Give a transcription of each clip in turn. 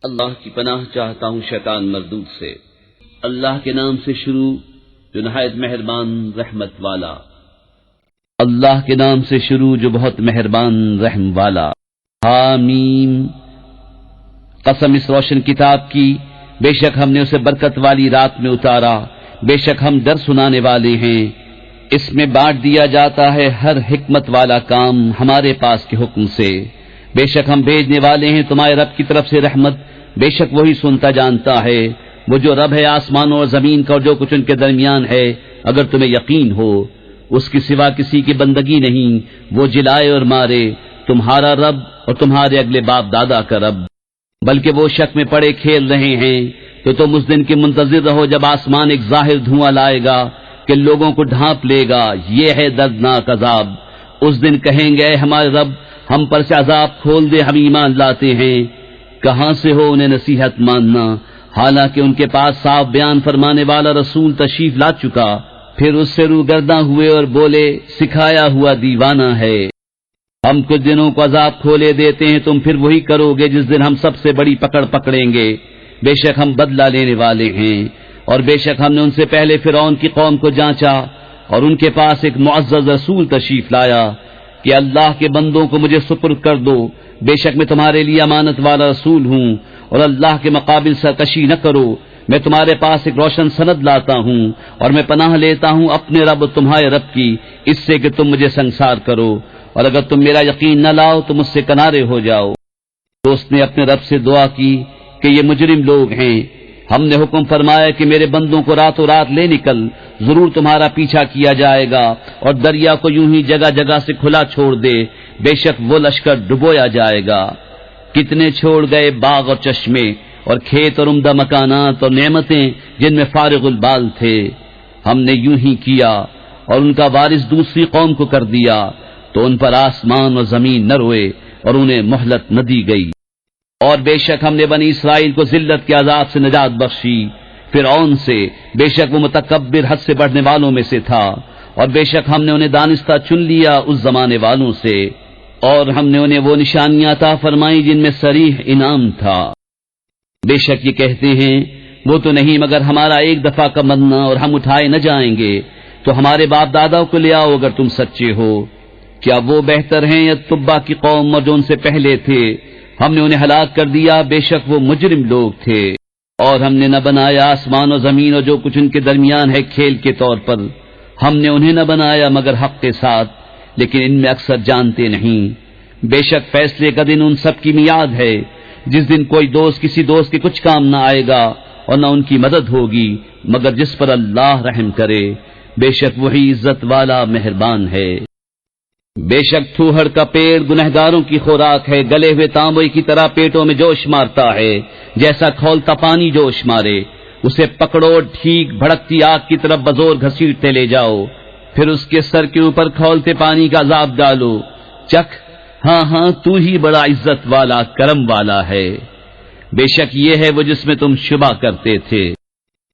اللہ کی پناہ چاہتا ہوں شیطان مردود سے۔ اللہ کے نام سے شروع جو نہایت مہربان رحمت والا۔ اللہ کے نام سے شروع جو بہت مہربان رحم والا۔ حامیم، قسم اس روشن کتاب کی، بے شک ہم نے اسے برکت والی رات میں اتارا، بے شک ہم ڈر سنانے والے ہیں۔ اس میں بانٹ دیا جاتا ہے ہر حکمت والا کام ہمارے پاس کے حکم سے۔ بے شک ہم بھیجنے والے ہیں تمہارے رب کی طرف سے رحمت، بے شک وہی سنتا جانتا ہے۔ وہ جو رب ہے آسمانوں اور زمین کا اور جو کچھ ان کے درمیان ہے، اگر تمہیں یقین ہو اس کی سوا کسی کی بندگی نہیں، وہ جلائے اور مارے، تمہارا رب اور تمہارے اگلے باپ دادا کا رب۔ بلکہ وہ شک میں پڑے کھیل رہے ہیں تو تم اس دن کے منتظر رہو جب آسمان ایک ظاہر دھواں لائے گا کہ لوگوں کو ڈھانپ لے گا، یہ ہے دردناک عذاب۔ اس دن کہیں گے اے ہمارے رب ہم پر سے عذاب کھول دے، ہم ایمان لاتے ہیں۔ کہاں سے ہو انہیں نصیحت ماننا، حالانکہ ان کے پاس صاف بیان فرمانے والا رسول تشریف لا چکا، پھر اس سے روگرداں ہوئے اور بولے سکھایا ہوا دیوانہ ہے۔ ہم کچھ دنوں کو عذاب کھولے دیتے ہیں، تم پھر وہی کرو گے جس دن ہم سب سے بڑی پکڑ پکڑیں گے۔ بے شک ہم بدلہ لینے والے ہیں، اور بے شک ہم نے ان سے پہلے فرعون کی قوم کو جانچا اور ان کے پاس ایک معزز رسول تشریف لایا کہ اللہ کے بندوں کو مجھے سپرد کر دو، بے شک میں تمہارے لیے امانت والا رسول ہوں، اور اللہ کے مقابل سرکشی نہ کرو۔ میں تمہارے پاس ایک روشن سند لاتا ہوں، اور میں پناہ لیتا ہوں اپنے رب اور تمہارے رب کی، اس سے کہ تم مجھے سنسار کرو، اور اگر تم میرا یقین نہ لاؤ تو مجھ سے کنارے ہو جاؤ۔ تو اس نے اپنے رب سے دعا کی کہ یہ مجرم لوگ ہیں، ہم نے حکم فرمایا کہ میرے بندوں کو راتوں رات لے نکل، ضرور تمہارا پیچھا کیا جائے گا، اور دریا کو یوں ہی جگہ جگہ سے کھلا چھوڑ دے، بے شک وہ لشکر ڈبویا جائے گا۔ کتنے چھوڑ گئے باغ اور چشمے اور کھیت اور عمدہ مکانات اور نعمتیں جن میں فارغ البال تھے، ہم نے یوں ہی کیا اور ان کا وارث دوسری قوم کو کر دیا، تو ان پر آسمان اور زمین نہ روئے اور انہیں مہلت نہ دی گئی۔ اور بے شک ہم نے بنی اسرائیل کو ذلت کے عذاب سے نجات بخشی فرعون سے، بے شک وہ متکبر حد سے بڑھنے والوں میں سے تھا، اور بے شک ہم نے انہیں دانستہ چن لیا اس زمانے والوں سے، اور ہم نے انہیں وہ نشانیاں عطا فرمائی جن میں صریح انعام تھا۔ بے شک یہ کہتے ہیں وہ تو نہیں مگر ہمارا ایک دفعہ کا مرنا اور ہم اٹھائے نہ جائیں گے، تو ہمارے باپ دادا کو لے آؤ اگر تم سچے ہو۔ کیا وہ بہتر ہیں یا تبا کی قوم اور جو ان سے پہلے تھے؟ ہم نے انہیں ہلاک کر دیا، بے شک وہ مجرم لوگ تھے۔ اور ہم نے نہ بنایا آسمان و زمین اور جو کچھ ان کے درمیان ہے کھیل کے طور پر، ہم نے انہیں نہ بنایا مگر حق کے ساتھ، لیکن ان میں اکثر جانتے نہیں۔ بے شک فیصلے کا دن ان سب کی میعاد ہے، جس دن کوئی دوست کسی دوست کے کچھ کام نہ آئے گا اور نہ ان کی مدد ہوگی مگر جس پر اللہ رحم کرے، بے شک وہی عزت والا مہربان ہے۔ بے شک تھوہڑ کا پیڑ گنہگاروں کی خوراک ہے، گلے ہوئے تانبے کی طرح پیٹوں میں جوش مارتا ہے، جیسا کھولتا پانی جوش مارے۔ اسے پکڑو، ٹھیک بھڑکتی آگ کی طرف بزور گھسیٹتے لے جاؤ، پھر اس کے سر کے اوپر کھولتے پانی کا عذاب ڈالو، چکھ ہاں ہاں تو ہی بڑا عزت والا کرم والا ہے۔ بے شک یہ ہے وہ جس میں تم شبہ کرتے تھے۔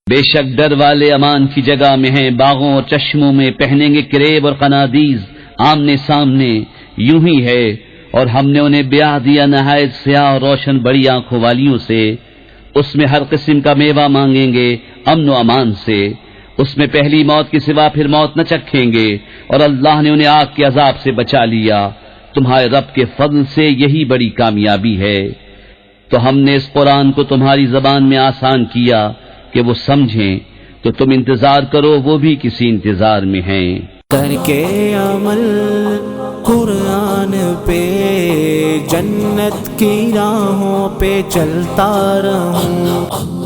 بے شک ڈر والے امان کی جگہ میں ہیں، باغوں اور چشموں میں پہنیں گے کریب اور قنادیز آمنے سامنے، یوں ہی ہے۔ اور ہم نے انہیں بیاہ دیا نہایت سیاہ اور روشن بڑی آنکھوں والیوں سے، اس میں ہر قسم کا میوہ مانگیں گے امن و امان سے، اس میں پہلی موت کے سوا پھر موت نہ چکھیں گے، اور اللہ نے انہیں آگ کے عذاب سے بچا لیا۔ تمہارے رب کے فضل سے یہی بڑی کامیابی ہے۔ تو ہم نے اس قرآن کو تمہاری زبان میں آسان کیا کہ وہ سمجھیں، تو تم انتظار کرو، وہ بھی کسی انتظار میں ہیں۔ کر کے عمل قرآن پہ جنت کی راہوں پہ چلتا رہوں۔